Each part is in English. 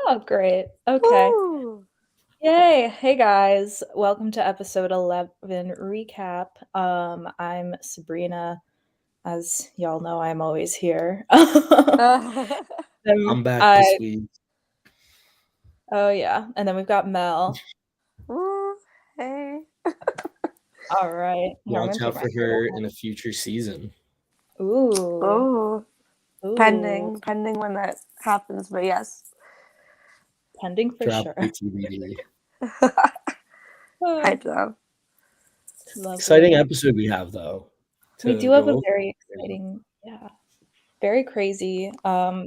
Oh, great. Okay. Woo! Yay. Hey guys. Welcome to episode 11 recap. I'm Sabrina. As y'all know, I'm always here. I'm back I this week. oh yeah. And then we've got Mel. Woo! Hey. All right. Here, I'm gonna Watch take out my for her in a future season. Ooh. Oh, Ooh. pending when that happens, but yes. Pending for Drop sure. ATBD. Oh, Hype though. Exciting lovely. episode we have though We to do have go a over. very exciting, yeah, very crazy.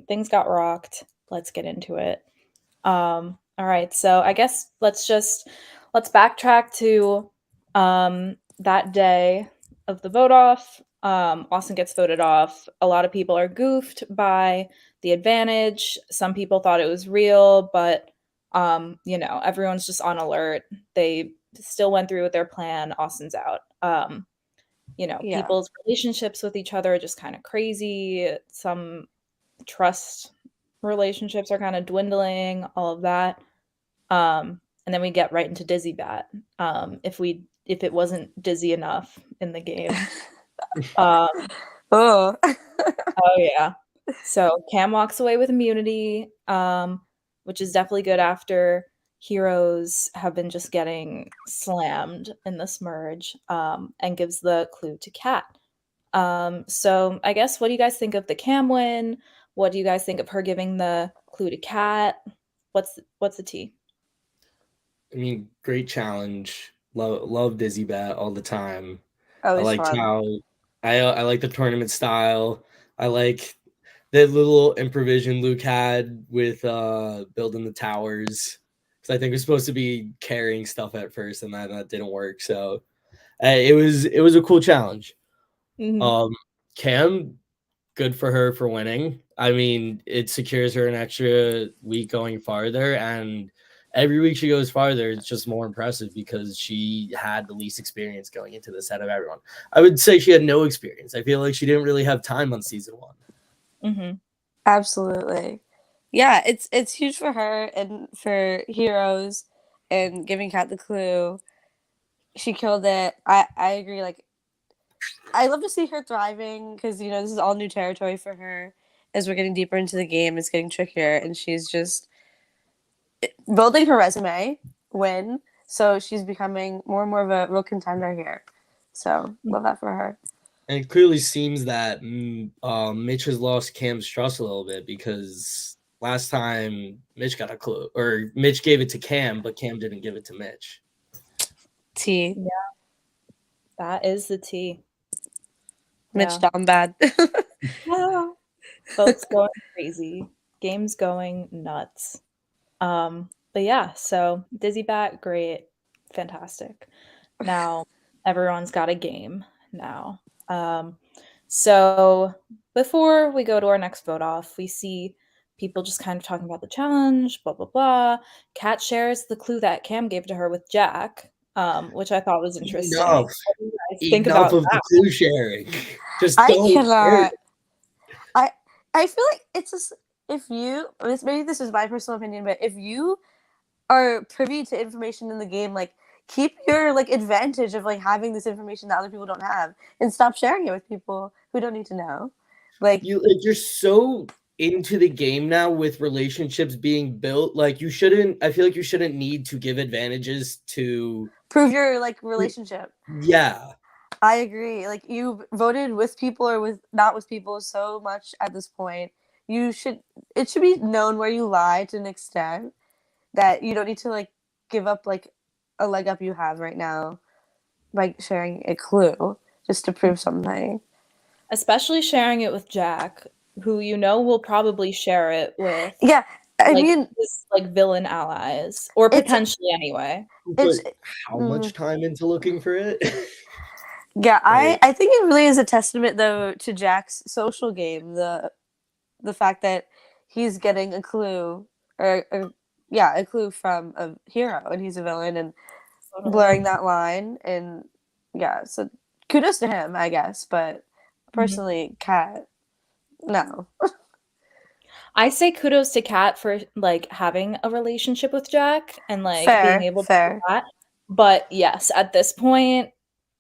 Things got rocked. Let's get into it. All right, so I guess let's backtrack to that day of the vote off. Austin gets voted off. A lot of people are goofed by the advantage. Some people thought it was real, but everyone's just on alert. They still went through with their plan. Austin's out. Yeah. People's relationships with each other are just kind of crazy. Some trust relationships are kind of dwindling, all of that. And then we get right into Dizzy Bat. If it wasn't dizzy enough in the game. Um, Oh. oh yeah. So Cam walks away with immunity, which is definitely good after heroes have been just getting slammed in this merge, and gives the clue to Kat. So I guess what do you guys think of the Cam win? What do you guys think of her giving the clue to Kat? What's the tea? I mean, great challenge. Love Dizzy Bat all the time. I Always liked fun. how I like the tournament style. I like the little improvisation Luke had with building the towers. Because I think it was supposed to be carrying stuff at first, and that didn't work. So it was a cool challenge. Mhm. Um, Cam, good for her for winning. I mean, it secures her an extra week going farther, and every week she goes farther, it's just more impressive because she had the least experience going into this out of everyone. I would say she had no experience. I feel like she didn't really have time on season one. Mhm. Absolutely. Yeah, it's huge for her and for heroes and giving Kat the clue. She killed it. I agree. Like, I love to see her thriving because this is all new territory for her. As we're getting deeper into the game, it's getting trickier, and she's just building her resume. Win, so she's becoming more and more of a real contender here. So love that for her. And it clearly seems that Mitch has lost Cam's trust a little bit because last time Mitch got a clue, or Mitch gave it to Cam, but Cam didn't give it to Mitch. T. Yeah, that is the tea. Mitch Yeah. down bad. Yeah. Votes going crazy. Games going nuts. But yeah, so Dizzy Bat, great, fantastic. Now everyone's got a game now. So before we go to our next vote off, we see people just kind of talking about the challenge, blah blah blah. Kat shares the clue that Cam gave to her with Jack, which I thought was interesting. Enough. What do you guys think Enough about of the that? clue sharing. Just I don't share it. cannot. I I feel like it's just if you maybe this is my personal opinion, but if you are privy to information in the game, like keep your like advantage of like having this information that other people don't have, and stop sharing it with people who don't need to know. Like, You're so into the game now with relationships being built. Like you shouldn't. I feel like you shouldn't need to give advantages to. prove your like relationship. Yeah. I agree. Like, you voted with people or with not with people so much at this point. You should it should be known where you lie to an extent that you don't need to like give up like a leg up you have right now by sharing a clue just to prove something. Especially sharing it with Jack, who will probably share it with Yeah, I like mean, his like villain allies, or it's potentially anyway. it's But how mm, much time into looking for it? yeah. I Like, I think it really is a testament though to Jack's social game. The fact that he's getting a clue or yeah, a clue from a hero and he's a villain and Totally. blurring that line, and yeah, so kudos to him, I guess, but Mhm. personally, Kat, no. I say kudos to Kat for, like, having a relationship with Jack and, like, being Fair, able to do fair. that, but yes, at this point,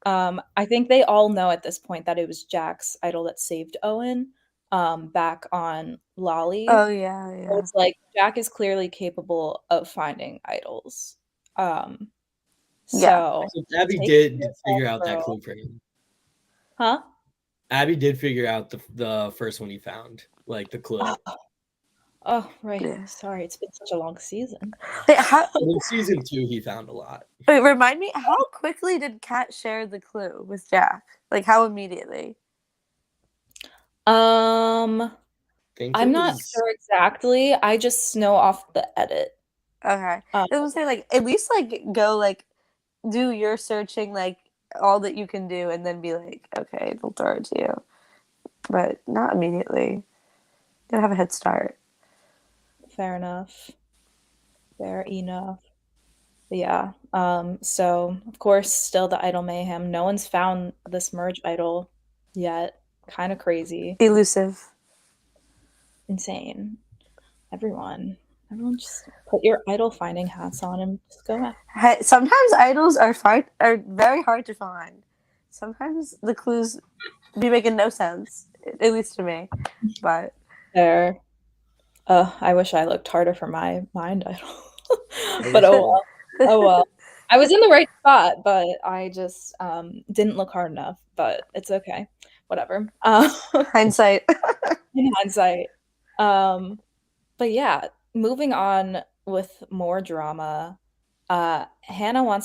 I think they all know at this point that it was Jack's idol that saved Owen, back on Lolly, Oh yeah, so yeah. it's like, Jack is clearly capable of finding idols, Yeah. so So Abby take it to did yourself, figure out that girl. clue for him. Huh? Abby did figure out the first one he found, like the clue. Oh, oh, right, Yeah. sorry, it's been such a long season. Wait, In season 2, he found a lot. remind me, how quickly did Kat share the clue with Jack? Like, how immediately? I think it I'm not was sure exactly, I just know off the edit. Okay. Um, I was gonna say, like, at least, like, go, like, do your searching, like, all that you can do, and then be like, okay, they'll throw it to you. But not immediately. Gotta have a head start. fair enough. Fair enough. But yeah, so, of course, still the idol mayhem, no one's found this merge idol yet, kinda crazy, Elusive. insane. Everyone just put your idol finding hats on and just go at Hey, sometimes idols are very hard to find. Sometimes the clues be making no sense, at least to me. But there. I wish I looked harder for my mind idol. I But wish oh that. well. Oh well. I was in the right spot, but I just, didn't look hard enough, but it's okay. Whatever. hindsight. In hindsight. But yeah, moving on with more drama, Hannah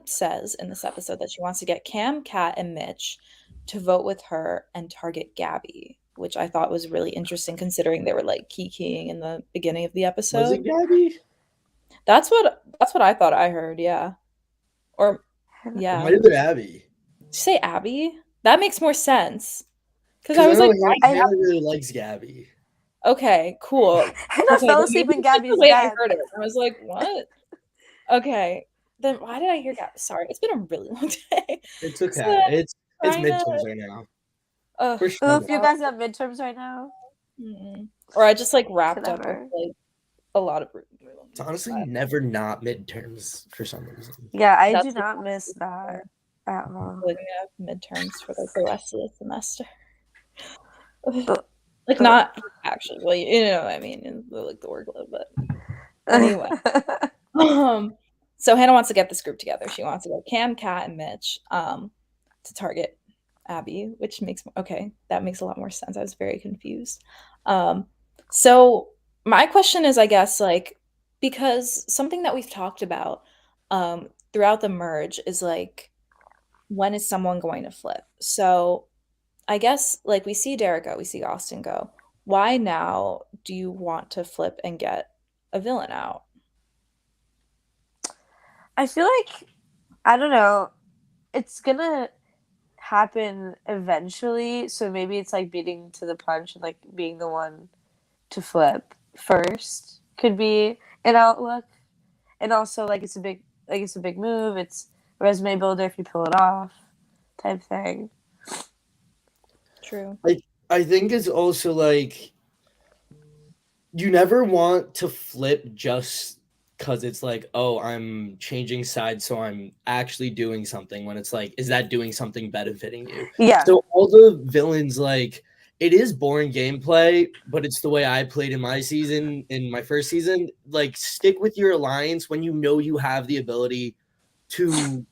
says in this episode that she wants to get Cam, Kat, and Mitch to vote with her and target Gabby, which I thought was really interesting considering they were like kikiing in the beginning of the Was it episode. Gabby? That's what I thought I heard, yeah. Or It yeah. might have been Abby. Did you say Abby? That makes more sense. Because Because I I was know like, why I Hannah really likes Gabby. okay, cool. Hannah Okay, fell then asleep maybe in it's just the Gabby's way I bed. heard it. I was like, "What?" Okay. Then why did I hear Gabby? Sorry, it's been a really long day. It's So okay. It's trying to midterms right now. ugh, We're Oh, struggling. if you guys have midterms right now, or I just like wrapped up with whatever. like a lot of It's honestly never not midterms for some reason. Yeah, I do that's not miss that at all. like we have midterms for like the rest of the semester. But, Like not actually, well, you know what I mean, in the, like the workload, but anyway. So Hannah wants to get this group together. She wants to go Cam, Kat, and Mitch to target Abby, which makes okay, that makes a lot more sense. I was very confused. So my question is, I guess, like because something that we've talked about throughout the merge is like when is someone going to flip? So I guess like we see Derek go, we see Austin go. Why now do you want to flip and get a villain out? I feel like, I don't know, it's gonna happen eventually, so maybe it's like beating to the punch and like being the one to flip first could be an outlook. And also like it's a big move, it's a resume builder if you pull it off type thing. True. I think it's also like you never want to flip just because it's like, oh, I'm changing sides, so I'm actually doing something. When it's like, is that doing something benefiting you? Yeah. So all the villains, like, it is boring gameplay, but it's the way I played in my first season. Like, stick with your alliance when you know you have the ability to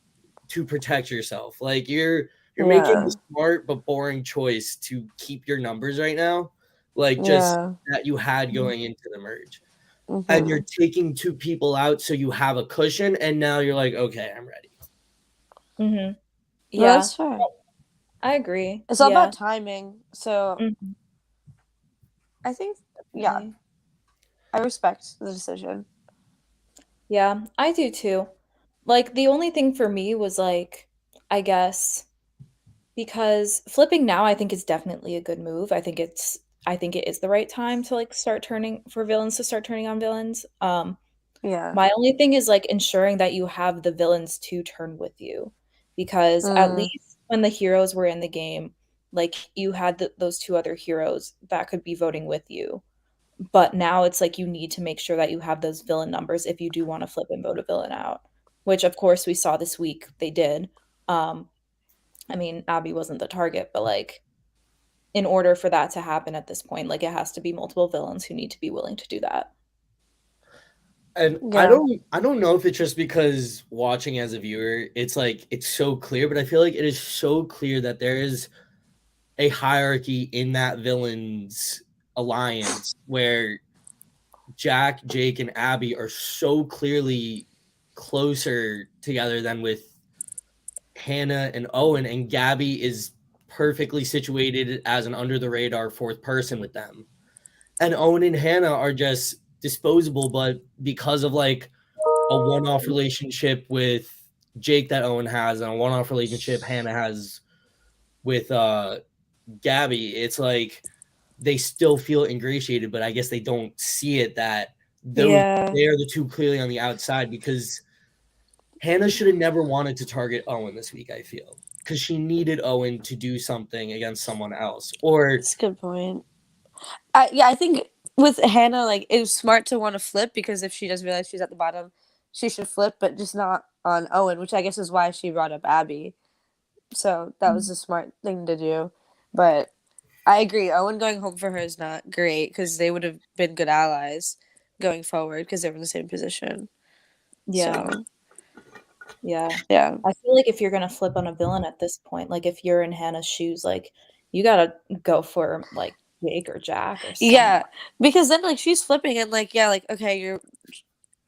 protect yourself. Like, you're making Yeah. the smart but boring choice to keep your numbers right now. Like, just Yeah. that you had going into the merge. And you're Mm-hmm. taking 2 people out so you have a cushion, and now you're like, "Okay, I'm ready." Mhm. No, Yeah, that's fair. I agree. It's all Yeah, about timing. So mhm, I think, yeah, definitely. I respect the decision. Yeah, I do too. Like, the only thing for me was, like, I guess because flipping now I think is definitely a good move. I think it is the right time to, like, start turning for villains to start turning on villains. Yeah. My only thing is, like, ensuring that you have the villains to turn with you, because at Mm, least when the heroes were in the game, like, you had those 2 other heroes that could be voting with you. But now it's like you need to make sure that you have those villain numbers if you do want to flip and vote a villain out, which of course we saw this week they did. Um, I mean, Abby wasn't the target, but like in order for that to happen at this point, like it has to be multiple villains who need to be willing to do that. And Yeah. I don't know if it's just because watching as a viewer, it's like it's so clear, but I feel like it is so clear that there is a hierarchy in that villain's alliance where Jack, Jake, and Abby are so clearly closer together than with Hannah and Owen, and Gabby is perfectly situated as an under the radar fourth person with them. And Owen and Hannah are just disposable, but because of like a one off relationship with Jake that Owen has and a one off relationship Hannah has with Gabby, it's like they still feel ingratiated, but I guess they don't see it that those Yeah. they are the two clearly on the outside because Hannah should have never wanted to target Owen this week, I feel. Because she needed Owen to do something against someone else. Or That's a good point. I think with Hannah, like it was smart to want to flip because if she does realize she's at the bottom, she should flip, but just not on Owen, which I guess is why she brought up Abby. So that was a smart thing to do. But I agree. Owen going home for her is not great because they would have been good allies going forward because they were in the same position. Yeah. So, Yeah. yeah. I feel like if you're gonna flip on a villain at this point, like if you're in Hannah's shoes, like you gotta go for like Jake or Jack or someone. Yeah. Because then, like, she's flipping and, like, yeah, like, okay, you're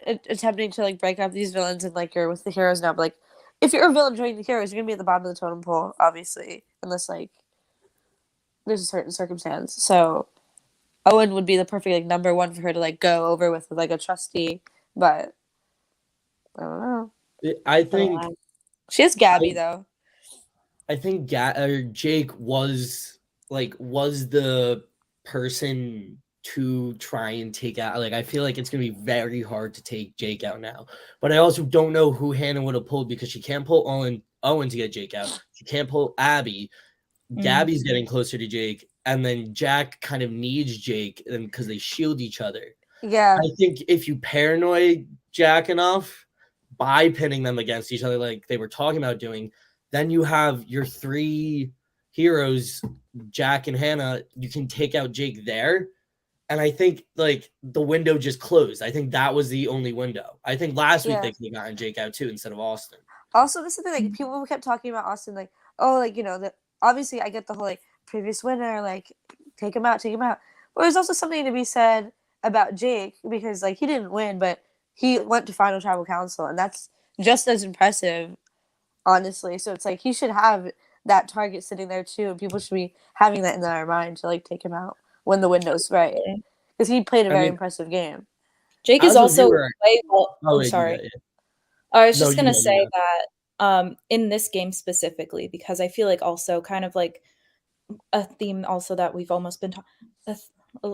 attempting to, like, break up these villains and, like, you're with the heroes now. But, like, if you're a villain joining the heroes, you're gonna be at the bottom of the totem pole, obviously. Unless, like, there's a certain circumstance. So, Owen would be the perfect, like, number one for her to, like, go over with, like, a trustee. But, I don't know. I think She has Gabby, though. I think Jake was the person to try and take out. Like I feel like it's gonna be very hard to take Jake out now. But I also don't know who Hannah would have pulled because she can't pull Owen to get Jake out. She can't pull Abby. Gabby's getting closer to Jake, and then Jack kind of needs Jake, and because they shield each other. Yeah. I think if you paranoid Jack enough by pinning them against each other, like they were talking about doing, then you have your three heroes, Jack and Hannah. You can take out Jake there. And I think like the window just closed. I think that was the only window. I think last week they could have gotten Jake out too instead of Austin. Also, this is the thing, like people kept talking about Austin, like, oh, like, you know, that obviously I get the whole like previous winner, like take him out, take him out. But there's also something to be said about Jake because like he didn't win, but he went to final tribal council, and that's just as impressive, honestly. So it's like he should have that target sitting there too, and people should be having that in their mind to like take him out when the window's right, because he played a very impressive game. Jake is also way well. Oh, sorry. yeah. I was just gonna say that in this game specifically, because I feel like also kind of like a theme also that we've almost been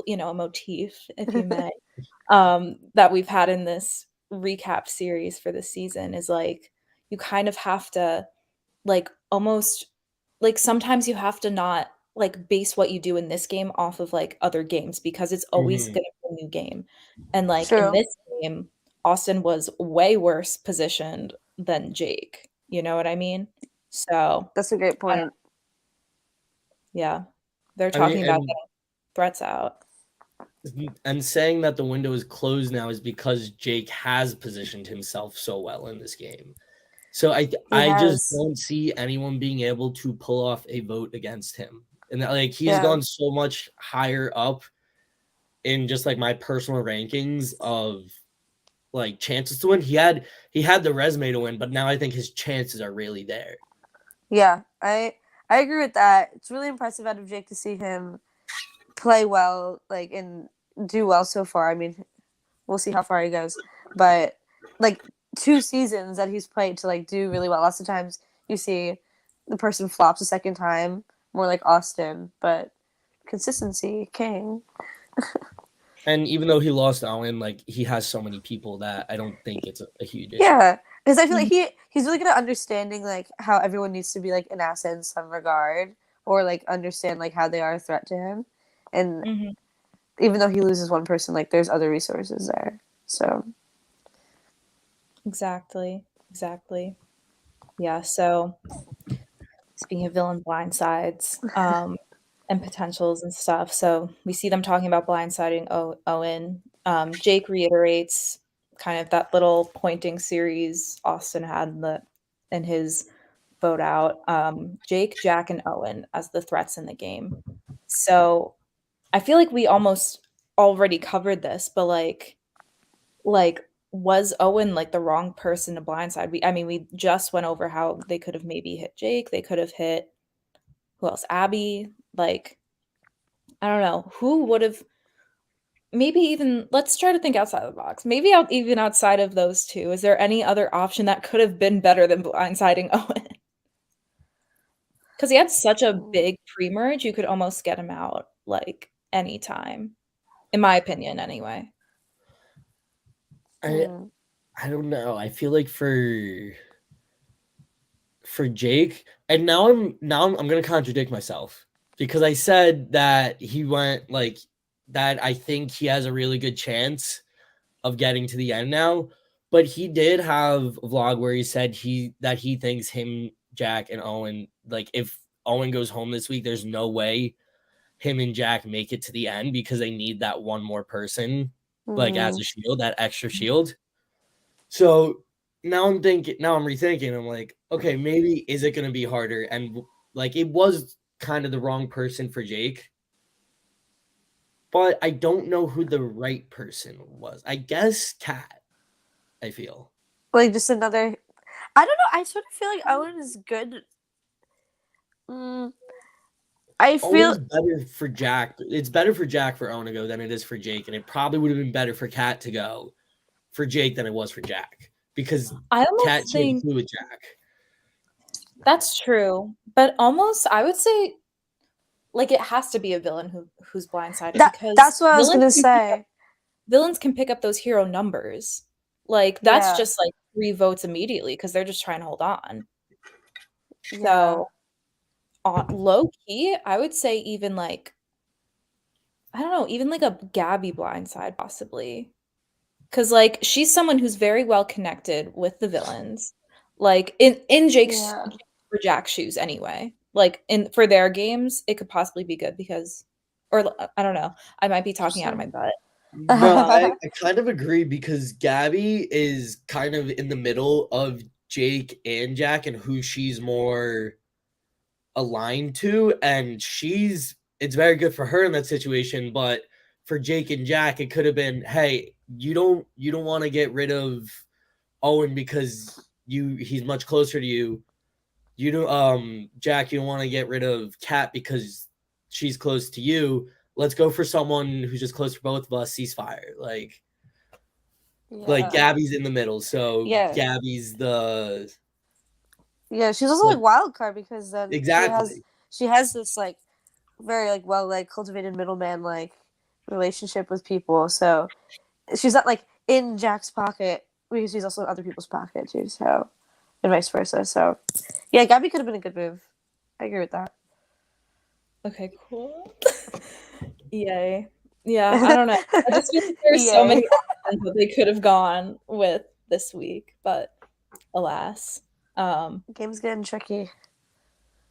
you know, a motif, if you may, that we've had in this recap series for this season is like you kind of have to like almost like sometimes you have to not like base what you do in this game off of like other games because it's always gonna be a new game. And like in this game, Austin was way worse positioned than Jake. You know what I mean? So that's a great point. Yeah. They're talking about getting threats out. And saying that the window is closed now is because Jake has positioned himself so well in this game. So I just don't see anyone being able to pull off a vote against him. And like he's gone so much higher up in just like my personal rankings of like chances to win. He had the resume to win, but now I think his chances are really there. Yeah, I agree with that. It's really impressive out of Jake to see him play well, like, and do well so far. I mean, we'll see how far he goes. But like 2 seasons that he's played to like do really well. Lots of times you see the person flops a second time, more like Austin, but consistency, king. And even though he lost Owen, like he has so many people that I don't think it's a huge issue. Yeah, because I feel like he's really good at understanding like how everyone needs to be like an asset in some regard, or like understand like how they are a threat to him, and even though he loses one person, like there's other resources there. So Exactly. Yeah, so speaking of villain blindsides, and potentials and stuff, so we see them talking about blindsiding Owen. Jake reiterates kind of that little pointing series Austin had in his vote out. Jake, Jack, and Owen as the threats in the game. So I feel like we almost already covered this, but like was Owen like the wrong person to blindside? We just went over how they could have maybe hit Jake, they could have hit who else? Abby, like I don't know, who would have maybe even let's try to think outside of the box. Maybe even outside of those two, is there any other option that could have been better than blindsiding Owen? Because he had such a big pre-merge, you could almost get him out like anytime, in my opinion, anyway. I don't know. I feel like for Jake, and now I'm gonna contradict myself because I said that he went like that. I think he has a really good chance of getting to the end now, but he did have a vlog where he said that he thinks him, Jack, and Owen, like if Owen goes home this week, there's no way him and Jack make it to the end because they need that one more person, like as a shield, that extra shield. So now I'm rethinking. I'm like, okay, maybe is it going to be harder? And like, it was kind of the wrong person for Jake, but I don't know who the right person was. I guess Kat. I feel like just another. I don't know. I sort of feel like Owen is good. I feel Owen's better for Jack. It's better for Jack for Owen to go than it is for Jake, and it probably would have been better for Kat to go for Jake than it was for Jack because I Kat almost can't think do with Jack. that's true, but almost I would say like it has to be a villain who's blindsided because that's what I was gonna say. Villains can pick up those hero numbers. Like that's just like 3 votes immediately because they're just trying to hold on. So low key, I would say even like I don't know, even like a Gabby blindside possibly. Cause like she's someone who's very well connected with the villains. Like in Jake's for Jack's shoes anyway. Like in for their games, it could possibly be good because or I don't know. I might be talking out of my butt. No, I kind of agree because Gabby is kind of in the middle of Jake and Jack and who she's more aligned to, and it's very good for her in that situation, but for Jake and Jack, it could have been, hey, you don't want to get rid of Owen because he's much closer to you. You don't Jack, you don't want to get rid of Kat because she's close to you. Let's go for someone who's just close for both of us, ceasefire. Like Gabby's in the middle, so Gabby's the she's also like wild card because then exactly she has this like very like well like cultivated middleman like relationship with people, so she's not like in Jack's pocket because she's also in other people's pocket too, so and vice versa. So yeah, Gabby could have been a good move. I agree with that. Okay, cool. Yay. Yeah, I don't know. I just feel like there's so many options that they could have gone with this week, but alas. The game's getting tricky.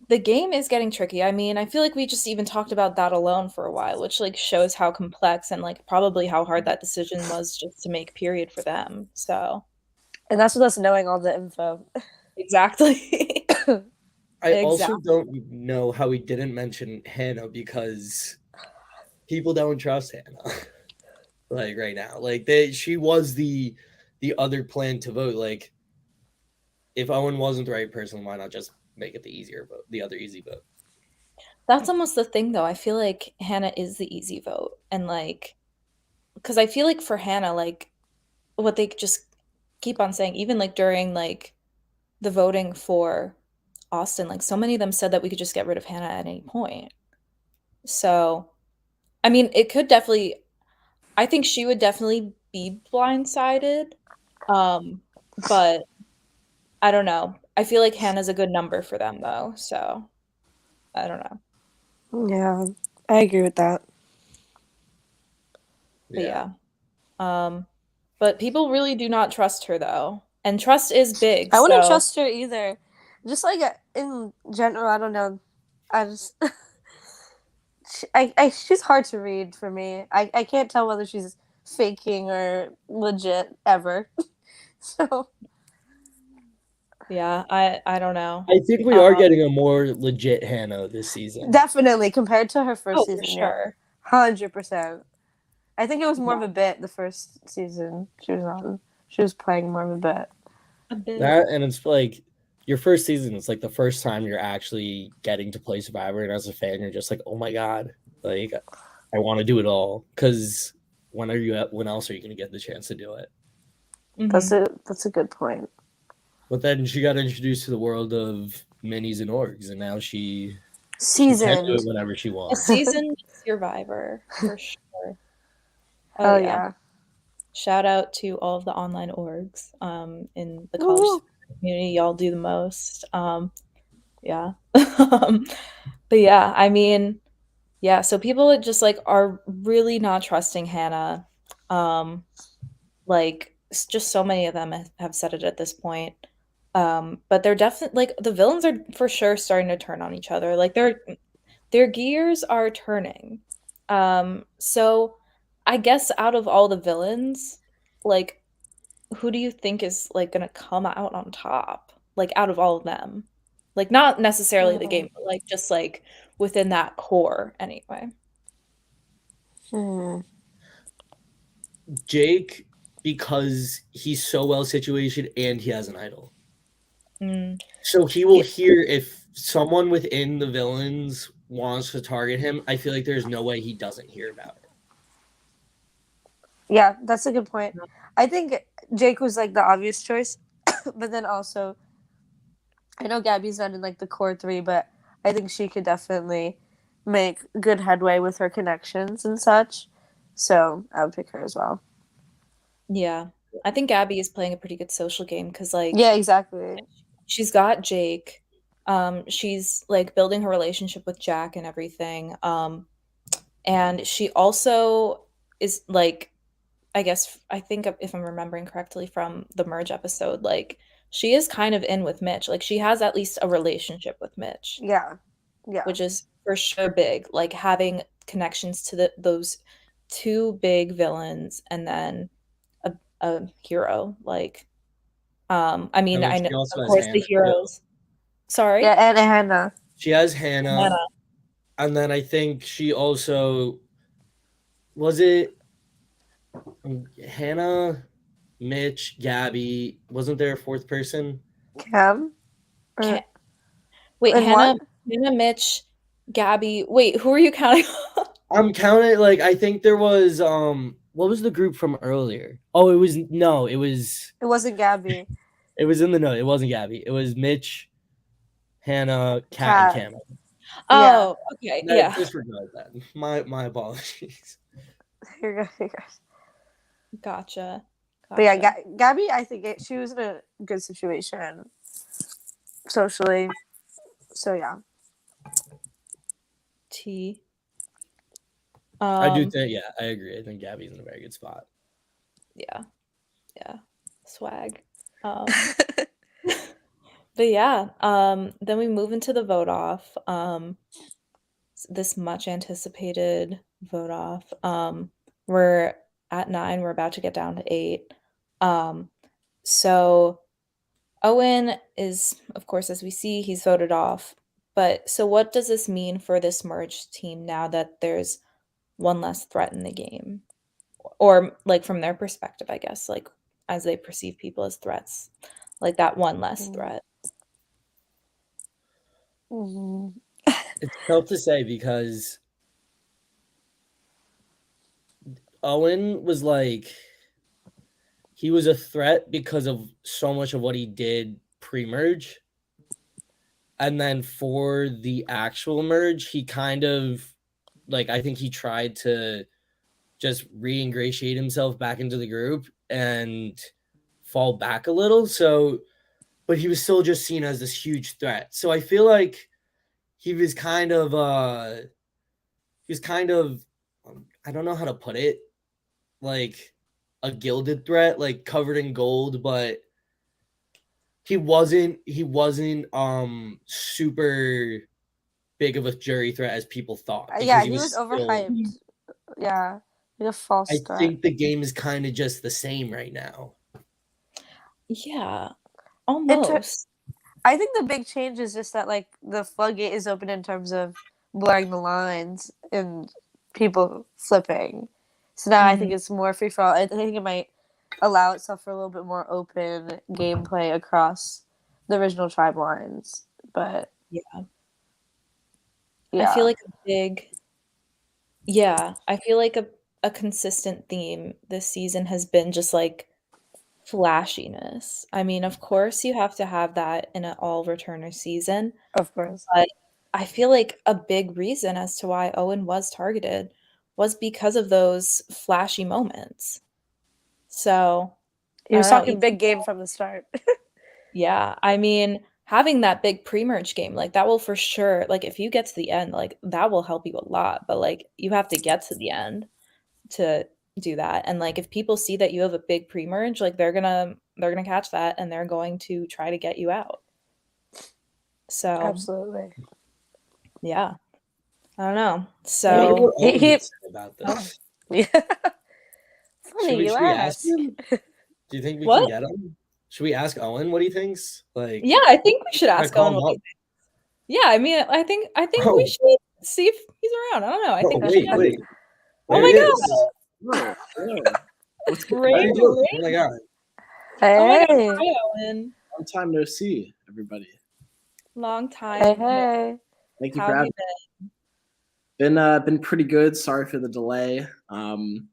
The game is getting tricky. I mean, I feel like we just even talked about that alone for a while, which like shows how complex and like probably how hard that decision was just to make period for them. So and that's with us knowing all the info. Exactly. I also don't know how we didn't mention Hannah because people don't trust Hannah. Like right now. Like she was the other plan to vote. Like if Owen wasn't the right person, why not just make it the easier vote, the other easy vote? That's almost the thing though. I feel like Hannah is the easy vote. And like because I feel like for Hannah, like what they just keep on saying, even like during like the voting for Austin, like so many of them said that we could just get rid of Hannah at any point. So, I mean, it could definitely, I think she would definitely be blindsided. But I don't know. I feel like Hannah's a good number for them though. So, I don't know. Yeah, I agree with that. But yeah. But people really do not trust her though. And trust is big. I wouldn't So trust her either. Just like in general, I don't know. I just she's hard to read for me. I can't tell whether she's faking or legit ever. So yeah, I don't know. I think we are getting a more legit Hannah this season. definitely compared to her first Oh, for season, yeah, sure. 100%. I think it was more Yeah. of a bit the first season she was on. She was playing more of a bit. A bit. That, and it's like your first season, it's like the first time you're actually getting to play Survivor, and as a fan, you're just like, oh my god, like I want to do it all. Because when else are you going to get the chance to do it? Mhm. That's a good point. But then she got introduced to the world of minis and orgs, and now she can do Seasoned. it whenever she A wants. seasoned Survivor for sure. Oh yeah. Shout out to all of the online orgs in the college community. Y'all do the most. Yeah. But yeah, I mean, yeah, so people just like are really not trusting Hannah. Like just so many of them have said it at this point. But they're definitely like the villains are for sure starting to turn on each other. Like their gears are turning. So I guess out of all the villains, like who do you think is like gonna come out on top? Like out of all of them. Like not necessarily the game, but like just like within that core anyway. Jake, because he's so well situated and he has an idol. Mm. So he will hear if someone within the villains wants to target him. I feel like there's no way he doesn't hear about it. Yeah, that's a good point. I think Jake was like the obvious choice, but then also I know Gabby's not in like the core three, but I think she could definitely make good headway with her connections and such. So I would pick her as well. Yeah. I think Gabby is playing a pretty good social game because like Yeah, exactly. she's got Jake. She's like building her relationship with Jack and everything. And she also is like, I think if I'm remembering correctly from the merge episode, like she is kind of in with Mitch. Like she has at least a relationship with Mitch, Yeah. Yeah. which is for sure big. Like having connections to those two big villains and then a hero. Like, I mean, And I then know she also of has course the Hannah too. heroes. Sorry, Yeah, and Hannah. She has Hannah, Hannah. and then I think she also was it Hannah, Mitch, Gabby. Wasn't there a fourth person? Cam. Ca- Wait, And what? Hannah, Mitch, Gabby. Wait, who are you counting? I'm counting like I think there was what was the group from earlier? Oh, it was It wasn't Gabby. it was in the note. It wasn't Gabby. It was Mitch, Hannah, Kat, and Kat. Cam. Oh, okay, yeah, Disregard that. My apologies. You're good. gotcha. But yeah, Gabby, I think she was in a good situation socially. So yeah. T. I do think, yeah, I agree. I think Gabby's in a very good spot. Yeah, swag. But yeah, then we move into the vote off. This much anticipated vote off. We're at 9. We're about to get down to 8. So Owen is, of course, as we see, he's voted off. But so what does this mean for this merged team now that there's one less threat in the game? Or like from their perspective, I guess, like as they perceive people as threats, like that one less threat. Mm-hmm. It's tough to say because Owen was like he was a threat because of so much of what he did pre-merge. And then for the actual merge, he kind of like I think he tried to just re-ingratiate himself back into the group and fall back a little. So but he was still just seen as this huge threat. So I feel like he was kind of I don't know how to put it. like a gilded threat, like covered in gold, but he wasn't super big of a jury threat as people thought because Yeah, he he was was still. overhyped. Yeah, he's a false I start. think the game is kind of just the same right now. Yeah, It tur- almost. I think the big change is just that like the floodgate is open in terms of blurring the lines and people flipping. So now I think Mhm. it's more free for all. I think it might allow itself for a little bit more open gameplay across the original tribe lines. But Yeah. I feel yeah, like a big yeah, I feel like a consistent theme this season has been just, like, flashiness. I mean, of course, you have to have that in an all returner season, of course. but I feel like a big reason as to why Owen was targeted was because of those flashy moments. So, He I was don't know, talking even big game from the start. yeah, I mean, having that big pre-merge game, like, that will for sure like, if you get to the end, like, that will help you a lot, but, like, you have to get to the end to do that, and, like, if people see that you have a big pre-merge, like, they're gonna catch that, and they're going to try to get you out. So, Absolutely. yeah, I don't know. I wonder So what Owen He would say about oh, this. yeah. Should Funny we you should we ask ask. him? Do you think we can what? get him? Should we ask Owen what he thinks? Yeah, I think we should Should I ask call Owen him what up? he thinks. Yeah, I mean, I think we Oh, should see if he's around. I don't know. I oh, think we should wait, get wait. Oh There my he is. god! Oh, yeah. What's going How Great, you on? doing? great. Oh my god. Oh my god, Hey. hi, Owen. Long time no see, everybody. Long Hey, time. hey. Thank you How for have you having been? me. Been pretty good. Sorry for the delay. I'm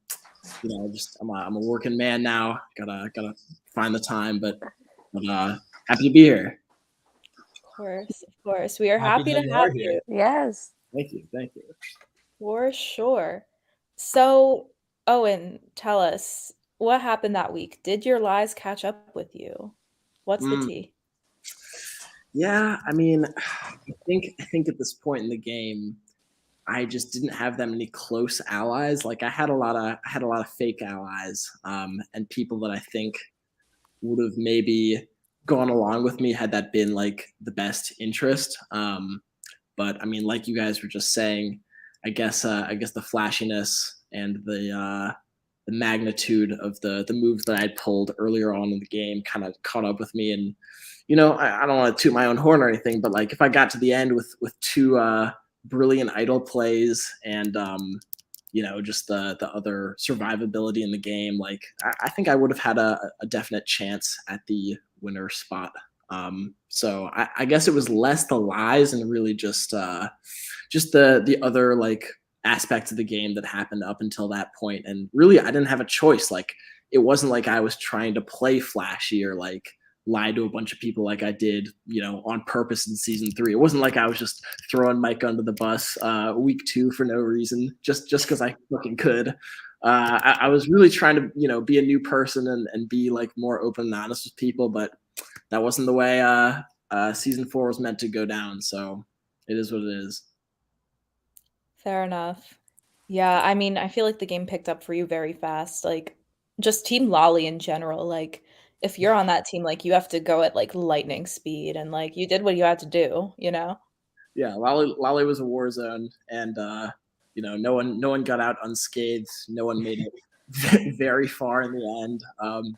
a working man now. Gotta find the time, but happy to be here. Of course, of course. We are Happy happy that to you have are here. you, Yes. Thank you. for sure. So, Owen, tell us, what happened that week? Did your lies catch up with you? What's the Mm, tea? yeah, I mean, I think at this point in the game, I just didn't have that many close allies. Like I had a lot of fake allies, and people that I think would have maybe gone along with me had that been like the best interest. But I mean, like you guys were just saying, I guess the flashiness and the magnitude of the moves that I'd pulled earlier on in the game kind of caught up with me. And I don't want to toot my own horn or anything, but like if I got to the end with two brilliant idol plays and just the other survivability in the game, like I think I would have had a definite chance at the winner spot. So I guess it was less the lies and really just the other like aspects of the game that happened up until that point. And really, I didn't have a choice. Like it wasn't like I was trying to play flashy or like lie to a bunch of people like I did, on purpose in season 3. It wasn't like I was just throwing Mike under the bus week 2 for no reason, just because I fucking could. I was really trying to, be a new person and be like more open and honest with people, but that wasn't the way season 4 was meant to go down. So it is what it is. Fair enough. Yeah, I mean, I feel like the game picked up for you very fast. Like, just Team Lolly in general. Like, if you're on that team, like, you have to go at like lightning speed, and like, you did what you had to do, you know? Yeah, Lolly was a war zone, and no one got out unscathed. No one made it very far in the end.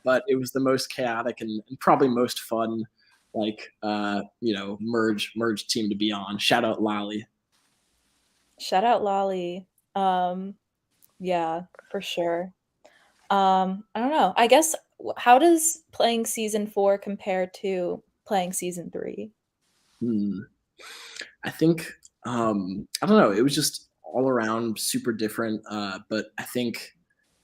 But it was the most chaotic and probably most fun, like merge team to be on. Shout out Lolly. Shout out Lolly. Yeah, for sure. I don't know. I guess how does playing season 4 compare to playing season 3? Hmm. I think I don't know. It was just all around super different. But I think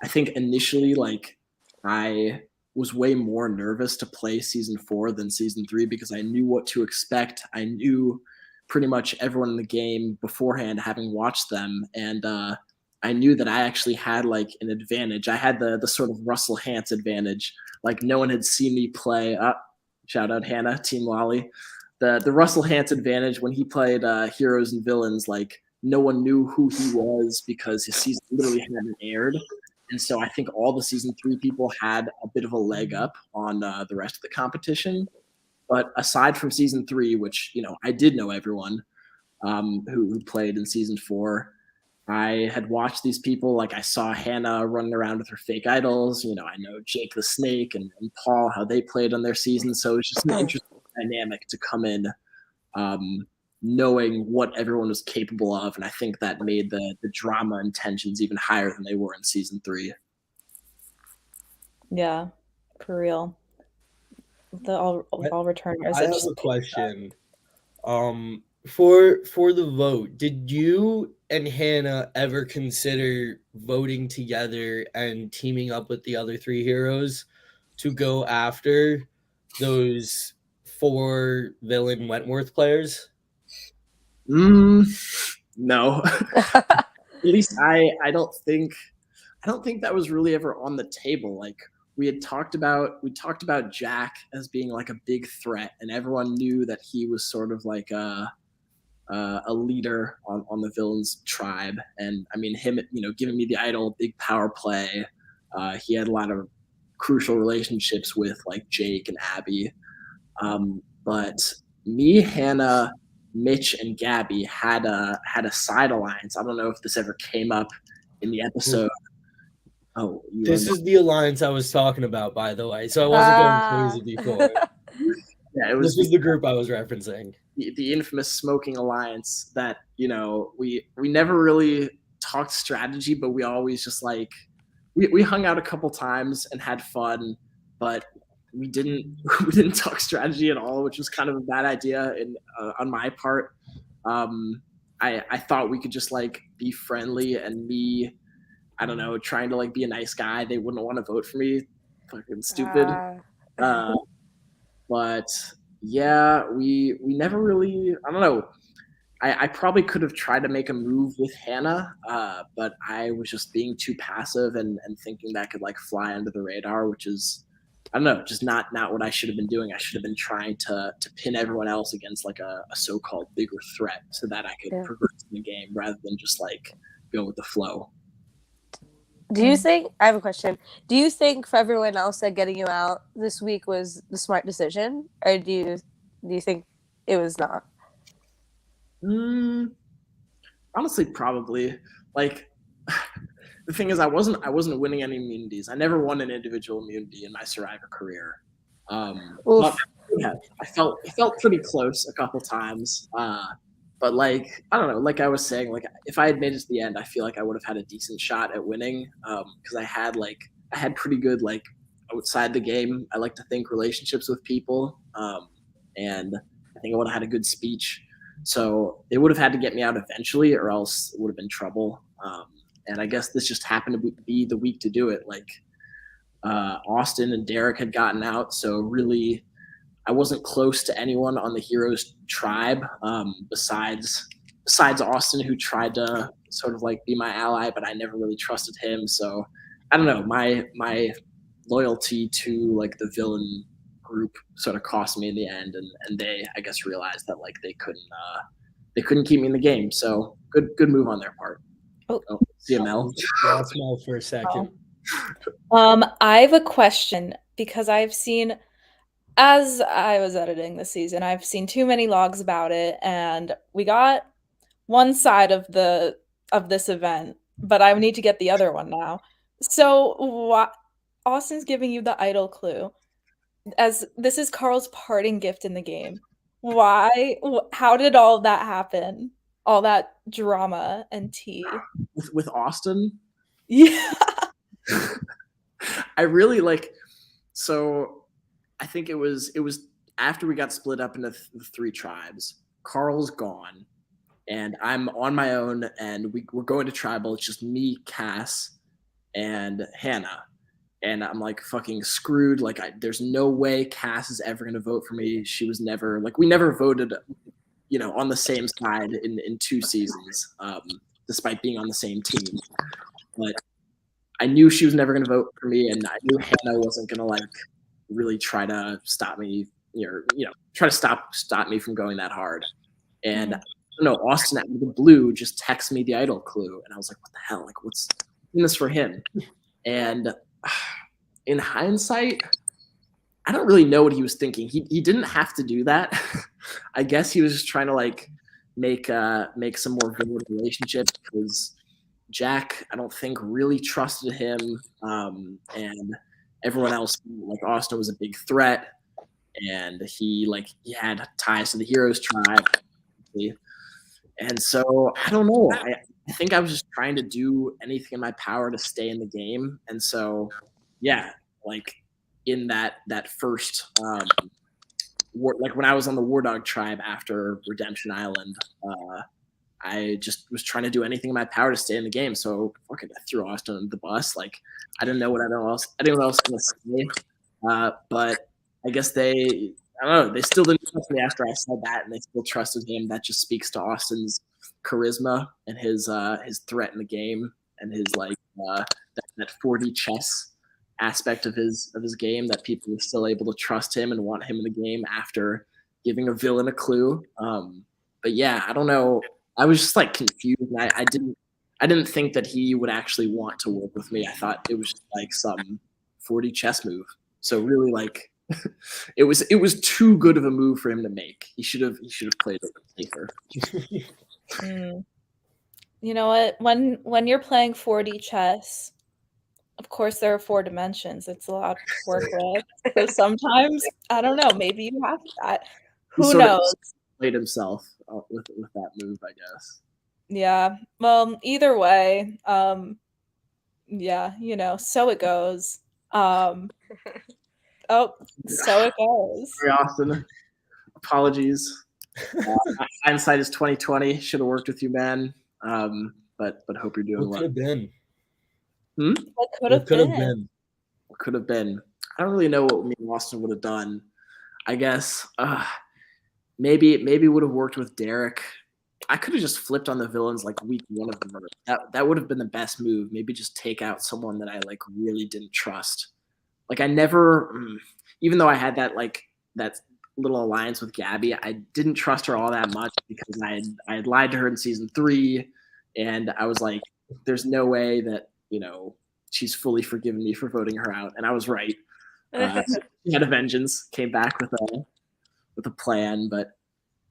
initially like I was way more nervous to play season 4 than season 3 because I knew what to expect. I knew pretty much everyone in the game beforehand, having watched them, and I knew that I actually had like an advantage. I had the sort of Russell Hantz advantage. Like no one had seen me play. Shout out Hannah, Team Lolly. The Russell Hantz advantage when he played Heroes and Villains. Like no one knew who he was because his season literally hadn't aired. And so I think all the season 3 people had a bit of a leg up on the rest of the competition. But aside from season 3, which, I did know everyone who played in season 4, I had watched these people. Like I saw Hannah running around with her fake idols. I know Jake the Snake and Paul, how they played on their season. So it's just an interesting dynamic to come in knowing what everyone was capable of. And I think that made the drama and tensions even higher than they were in season 3. Yeah, for real. I'll return. I have a question. For the vote, did you and Hannah ever consider voting together and teaming up with the other 3 heroes to go after those 4 villain Wentworth players? No. At least I don't think that was really ever on the table. Like we talked about Jack as being like a big threat, and everyone knew that he was sort of like a leader on the villains tribe. And I mean him, giving me the idol, big power play. He had a lot of crucial relationships with like Jake and Abby. But me, Hannah, Mitch, and Gabby had a side alliance. I don't know if this ever came up in the episode. Oh, this is the alliance I was talking about, by the way. So I wasn't going crazy before. Yeah, this was the group I was referencing. The infamous smoking alliance that we never really talked strategy, but we always just like we hung out a couple times and had fun, but we didn't talk strategy at all, which was kind of a bad idea on my part. I thought we could just like be friendly, and me, I don't know, trying to like be a nice guy, they wouldn't want to vote for me. Fucking stupid. But yeah, we never really, I don't know. I probably could have tried to make a move with Hannah, but I was just being too passive and thinking that could like fly under the radar, which is, I don't know, just not what I should have been doing. I should have been trying to pin everyone else against like a so-called bigger threat so that I could progress in the game rather than just like go with the flow. Do you think, I have a question, do you think for everyone else that getting you out this week was the smart decision, or do you think it was not? Honestly, probably. Like, the thing is, I wasn't winning any immunities. I never won an individual immunity in my Survivor career. But yeah, it felt pretty close a couple times. But like, I don't know, like I was saying, like if I had made it to the end, I feel like I would have had a decent shot at winning. Because I had pretty good, like, outside the game, I like to think, relationships with people. And I think I would have had a good speech. So they would have had to get me out eventually, or else it would have been trouble. And I guess this just happened to be the week to do it. Like Austin and Derek had gotten out, so really I wasn't close to anyone on the Heroes tribe besides Austin, who tried to sort of like be my ally, but I never really trusted him. So I don't know, my loyalty to like the villain group sort of cost me in the end, and they, I guess, realized that like they couldn't keep me in the game. So good move on their part. Oh, CML. Lost Mel for a second. I have a question, because I've seen, as I was editing this season, I've seen too many logs about it, and we got one side of this event, but I need to get the other one now. So Austin's giving you the idol clue, as this is Carl's parting gift in the game. Why? How did all that happen? All that drama and tea with Austin? Yeah. I really like. So I think it was after we got split up into the 3 tribes. Carl's gone, and I'm on my own, and we're going to tribal. It's just me, Cass, and Hannah. And I'm like fucking screwed. Like there's no way Cass is ever gonna vote for me. She was never, like, we never voted, on the same side in 2 seasons, despite being on the same team. But I knew she was never gonna vote for me, and I knew Hannah wasn't gonna like really try to stop me, try to stop me from going that hard. And I don't know, Austin out of the blue just texted me the idol clue, and I was like, what the hell? Like, what's in this for him? And in hindsight, I don't really know what he was thinking. He didn't have to do that. I guess he was just trying to like make some more vivid relationships because Jack, I don't think, really trusted him, and everyone else, like Austin, was a big threat, and he had ties to the Heroes tribe, and so I don't know. I think I was just trying to do anything in my power to stay in the game, and so yeah, like in that first like when I was on the War Dog tribe after Redemption Island, I just was trying to do anything in my power to stay in the game. So fucking I threw Austin under the bus. Like I didn't know what anyone else was gonna say. But I guess I don't know, they still didn't trust me after I said that, and they still trusted him. That just speaks to Austin's charisma and his threat in the game and his that 4D chess aspect of his game, that people were still able to trust him and want him in the game after giving a villain a clue. But yeah, I don't know. I was just like confused. And I didn't think that he would actually want to work with me. I thought it was just like some 4D chess move. So really, like, it was too good of a move for him to make. He should have played it safer. You know what? When you're playing 4D chess, of course there are 4 dimensions. It's a lot to work with. So sometimes, I don't know, maybe you have that. Who knows? Played himself with that move, I guess. Yeah. Well, either way, yeah, you know, so it goes. So it goes. Sorry, Austin. Apologies. Hindsight is 2020. Should have worked with you, man. But hope you're doing well. What could have been? What could have been? What could have been? I don't really know what me and Austin would have done. I guess maybe would have worked with Derek. I could have just flipped on the villains like week 1 of the murder. That would have been the best move. Maybe just take out someone that I like really didn't trust. Like I never, even though I had that little alliance with Gabby, I didn't trust her all that much because I had lied to her in season 3, and I was like, there's no way that, you know, she's fully forgiven me for voting her out, and I was right. She had a vengeance, came back with a plan, but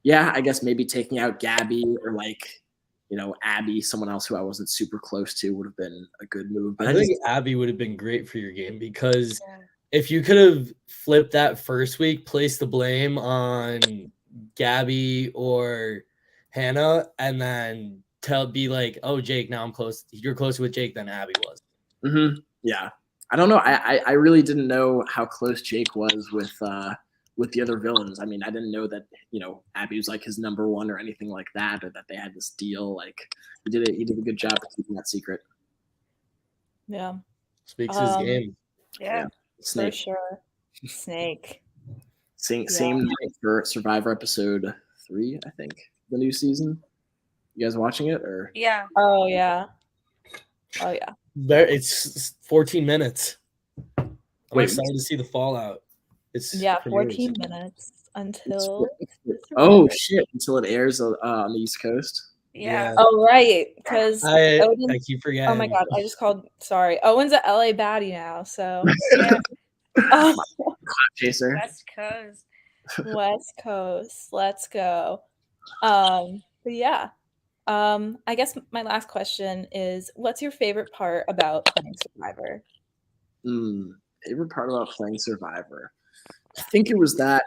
yeah, I guess maybe taking out Gabby or like, you know, Abby, someone else who I wasn't super close to, would have been a good move. But I think Abby would have been great for your game because if you could have flipped that first week, placed the blame on Gabby or Hannah, and then be like, oh, Jake, now I'm close. You're closer with Jake than Abby was. Mm-hmm. Yeah. I don't know. I really didn't know how close Jake was with the other villains. I mean, I didn't know that, you know, Abby was like his number 1 or anything like that, or that they had this deal. Like he did a good job of keeping that secret. Yeah. Speaks his game. Yeah. Snake. For sure. Snake. Same night for Survivor episode 3, I think, the new season. You guys watching it or? Yeah. Oh yeah. It's 14 minutes. I'm excited to see the fallout. It's 14 minutes until. Oh shit! Until it airs on the East Coast. Yeah. Oh right, because I keep forgetting. Oh my god, I just called. Sorry, Owen's a LA baddie now, so. Yeah. Chaser. West Coast. Let's go. But yeah. I guess my last question is, what's your favorite part about playing Survivor? Favorite part about playing Survivor? I think it was that,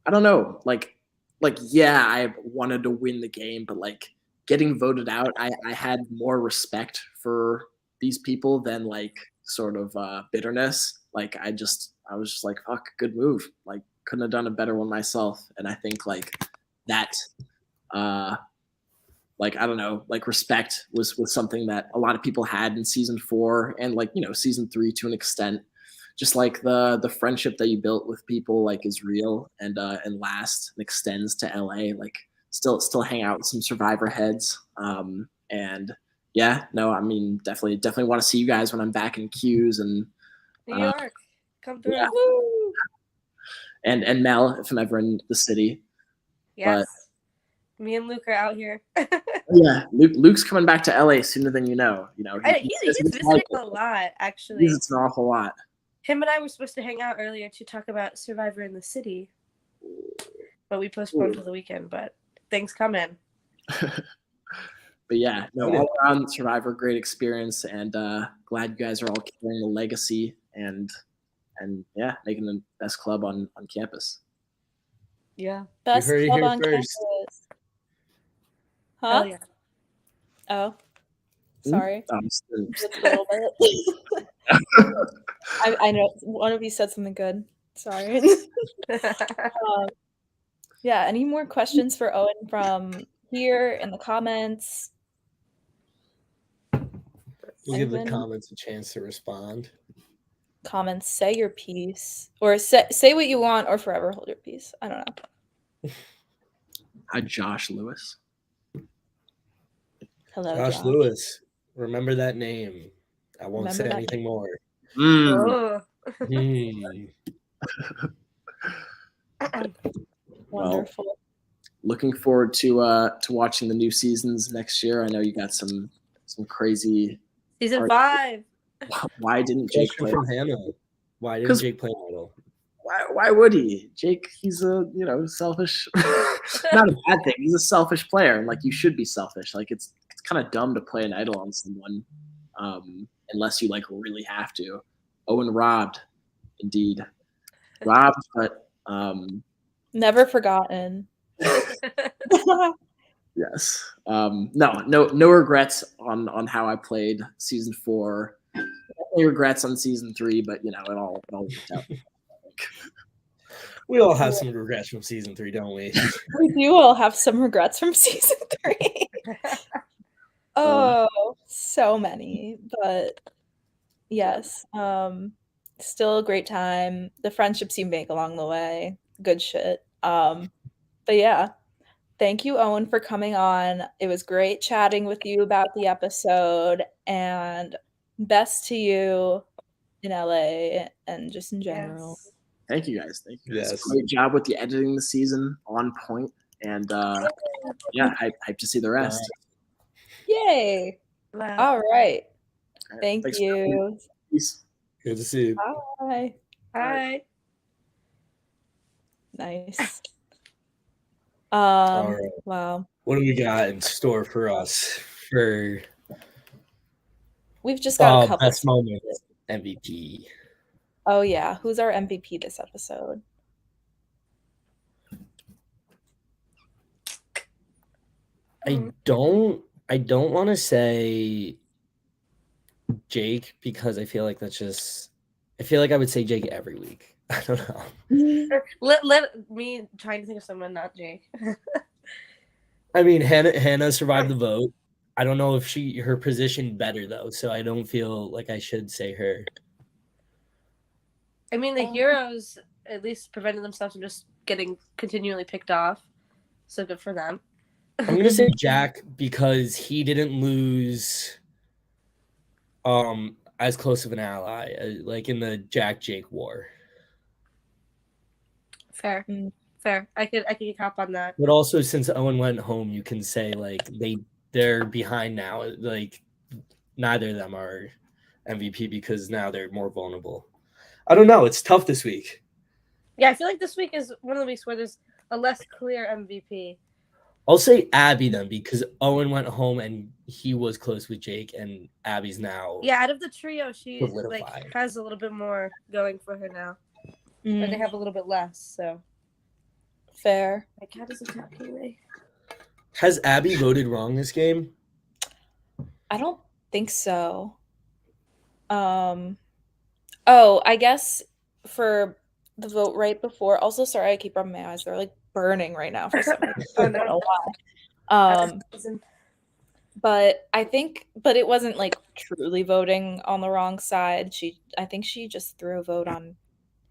I don't know, like yeah, I wanted to win the game, but like getting voted out, I had more respect for these people than like sort of bitterness. Like I was just like, fuck, good move. Like couldn't have done a better one myself. And I think like that like, I don't know, like respect was something that a lot of people had in season 4 and like, you know, season 3 to an extent. Just like the friendship that you built with people like is real and lasts and extends to LA. Like still hang out with some Survivor heads. And yeah, no, I mean definitely want to see you guys when I'm back in Q's and New York. Come through. Yeah. And Mel, if I'm ever in the city. Yes. Me and Luke are out here. Yeah, Luke's coming back to LA sooner than you know. He's visiting a lot, actually. It's an awful lot. Him and I were supposed to hang out earlier to talk about Survivor in the City, but we postponed to the weekend. But things come in. But yeah, no, all around Survivor, great experience, and glad you guys are all carrying the legacy and yeah, making the best club on campus. Yeah, Best heard it club here on first. campus. Huh? hell yeah. Oh, sorry. Just a Just- little bit. I know one of you said something good. Sorry. Yeah. Any more questions for Owen from here in the comments? We'll give the Anyone? comments a chance to respond. Comments, say your piece, or say what you want, or forever hold your peace. I don't know. Hi, Josh Lewis. Hello, Josh Lewis. Remember that name. I won't Remember say that anything more. Oh. Wonderful. Looking forward to watching the new seasons next year. I know you got some crazy. Season 5. Why didn't Jake Question play? from Hannah. Why didn't Jake play Idol? Why would he? Jake, he's a selfish. Not a bad thing. He's a selfish player, and like you should be selfish. Like it's kind of dumb to play an idol on someone, unless you like really have to. Owen robbed, indeed, robbed, but Never forgotten. yes. No regrets on how I played season 4. Definitely regrets on season 3, but it all worked out. We all have some regrets from season 3, don't we? We do all have some regrets from season 3. Oh, so many. But yes, still a great time. The friendships you make along the way, good shit. But yeah, thank you, Owen, for coming on. It was great chatting with you about the episode, and best to you in LA and just in general. Yes. Thank you guys. Thank you guys. Yes. Great job with the editing the season, on point, and yeah, hype to see the rest. Yay! Wow. All right. All right, Thank thanks for having me. you. Peace. Good to see you. Bye. Hi. Nice. All right. Wow. What do we got in store for us for We've just got a couple. best moment MVP? Oh yeah, who's our MVP this episode? I don't want to say Jake because I feel like I would say Jake every week. I don't know. Let me trying to think of someone, not Jake. I mean, Hannah survived the vote. I don't know if her position better though, so I don't feel like I should say her. I mean, the heroes at least prevented themselves from just getting continually picked off. So good for them. I'm gonna say Jack because he didn't lose as close of an ally like in the Jack-Jake war. Fair. I could cop on that. But also, since Owen went home, you can say like they're behind now. Like neither of them are MVP because now they're more vulnerable. I don't know. It's tough this week. Yeah, I feel like this week is one of the weeks where there's a less clear MVP. I'll say Abby then because Owen went home and he was close with Jake, and Abby's now. Yeah, out of the trio, she solidified. like has a little bit more going for her now. Or they have a little bit less, so. Fair. My cat is attacking me. Has Abby voted wrong this game? I don't think so. Oh, I guess for the vote right before. Also, sorry, I keep rubbing my eyes. They're like burning right now for some reason. I don't know why. But it wasn't like truly voting on the wrong side. I think she just threw a vote on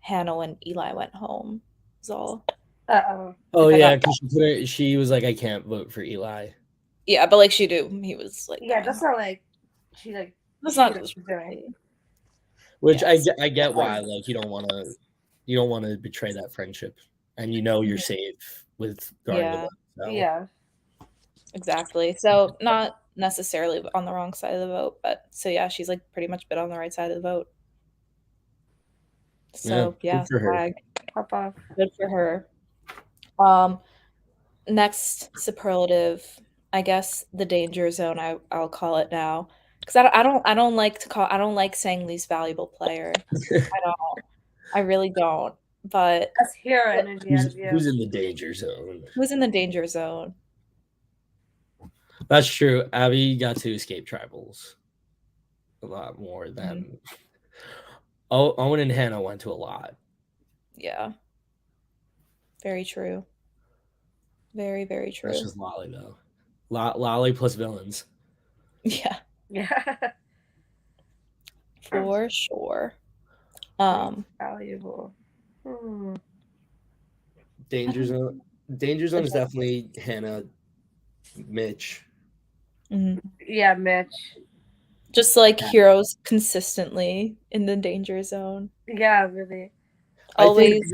Hannah when Eli went home. Was all. Oh yeah, because she was like, I can't vote for Eli. Yeah, but like she do. He was like, yeah, that's not like she like. That's not just doing. Which Yes. I get why. Like you don't want to betray that friendship, and you're safe with guarding the vote. So. Yeah. Exactly. So not necessarily on the wrong side of the vote, but so yeah, she's like pretty much been on the right side of the vote. So yeah, good for her. swag. Pop off. Good for her. Next superlative, I guess the danger zone. I'll call it now because I don't like to call I don't like saying least valuable player. I don't. I really don't. But That's hero energy out of Who's you. in the danger zone? who's in the danger zone? That's true. Abby got to escape tribals a lot more than Owen and Hannah went to a lot. Yeah. Very true. Very, very That's true. just Lolly though. Lolly plus villains. Yeah, Yeah. for sure. Valuable. Danger zone. Danger zone is definitely Hannah, Mitch. Mhm. Yeah, Mitch. Just like heroes consistently in the danger zone. Yeah, really. I think Always.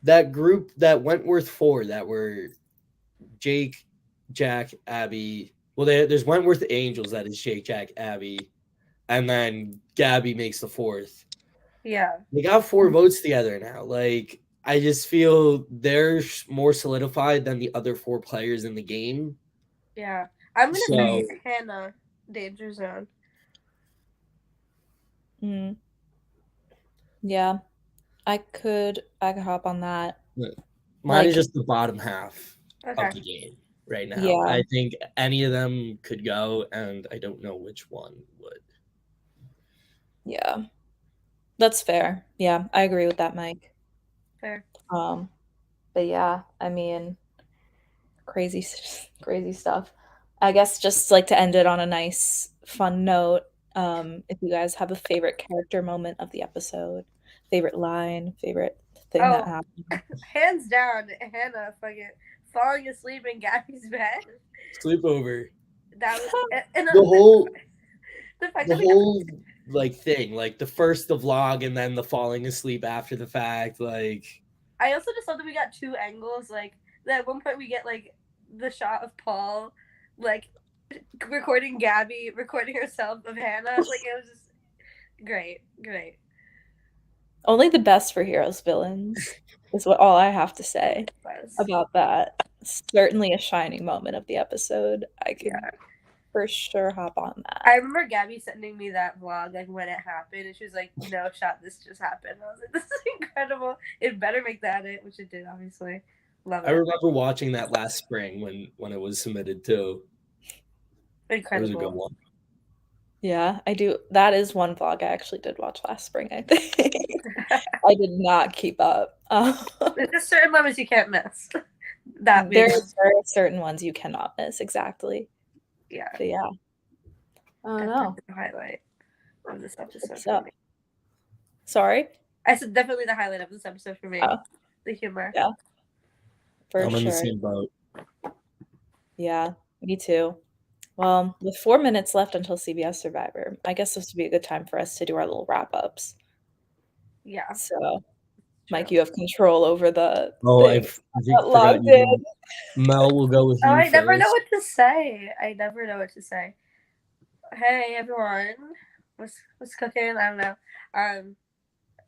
that group, that Wentworth four, that were Jake, Jack, Abby. Well, there's Wentworth Angels, that is Jake, Jack, Abby, and then Gabby makes the fourth. Yeah. They got 4 votes together now. Like, I just feel they're more solidified than the other 4 players in the game. Yeah. I'm gonna So- say Hannah, danger zone. Mm. Yeah, I could hop on that. Mine is Like- just the bottom half of Okay. the game right now. Yeah. I think any of them could go, and I don't know which one would. Yeah, that's fair. Yeah, I agree with that, Mike. Fair. But yeah, I mean, crazy stuff. I guess just like to end it on a nice, fun note. If you guys have a favorite character moment of the episode, favorite line, favorite thing that happened. Hands down, Hannah fucking falling asleep in Gabby's bed. Sleepover. That was and The whole the fact the that whole like thing, like the first the vlog and then the falling asleep after the fact, like I also just love that we got 2 angles. Like that at one point we get like the shot of Paul, like recording Gabby, recording herself of Hannah. Like it was just great. Only the best for heroes villains is what all I have to say about that. Certainly a shining moment of the episode. I could for sure hop on that. I remember Gabby sending me that vlog like when it happened, and she was like, "No shot, this just happened." I was like, "This is incredible! It better make the edit," which it did, obviously. Love it. I remember watching that last spring when it was submitted too. Incredible. It was a good one. Yeah, I do. That is one vlog I actually did watch last spring, I think. I did not keep up. There's just certain moments you can't miss. There are certain ones you cannot miss, exactly. Yeah. But yeah. I don't know. The highlight of this episode. What's up? Sorry? I said definitely the highlight of this episode for me. Oh. The humor. Yeah. For I'm sure. in the same boat. Yeah, me too. Well, with 4 minutes left until CBS Survivor, I guess this would be a good time for us to do our little wrap-ups. Yeah. So, Mike, you have control over the Oh, I things think that logged in. Mel will go with you. I never know first. what to say. Hey everyone, what's cooking? I don't know.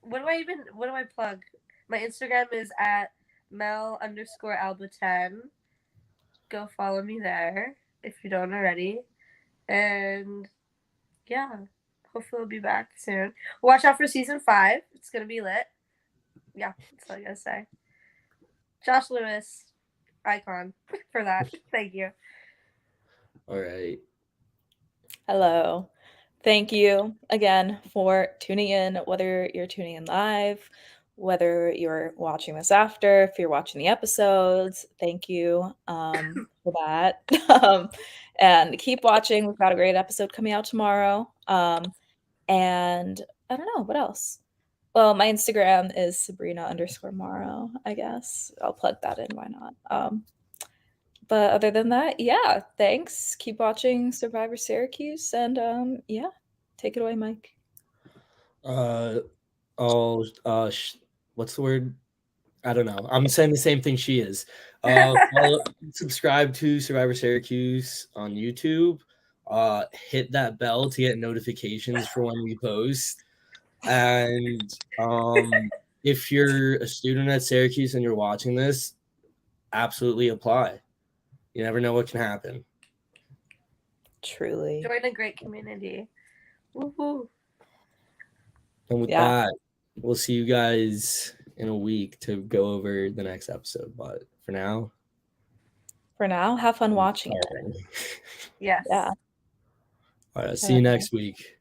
What do I plug? My Instagram is at Mel_Alba10. Go follow me there if you don't already. And yeah, hopefully we'll be back soon. Watch out for season 5. It's gonna be lit. Yeah, that's all I gotta say. Josh Lewis, icon for that. Thank you. All right. Hello. Thank you again for tuning in, whether you're tuning in live, whether you're watching this after, if you're watching the episodes. Thank you for that. And keep watching. We've got a great episode coming out tomorrow. And I don't know, what else? Well, my Instagram is Sabrina_Morrow, I guess. I'll plug that in, why not? But other than that, yeah, thanks. Keep watching Syrvivor Syracuse, and yeah, take it away, Mike. What's the word? I don't know. I'm saying the same thing she is. Subscribe to Survivor Syracuse on YouTube. Hit that bell to get notifications for when we post. And if you're a student at Syracuse and you're watching this, absolutely apply. You never know what can happen. Truly. Join a great community. Woohoo. And with that, we'll see you guys in a week to go over the next episode. But for now, have fun watching it. Yes. Yeah. All right, see you next week.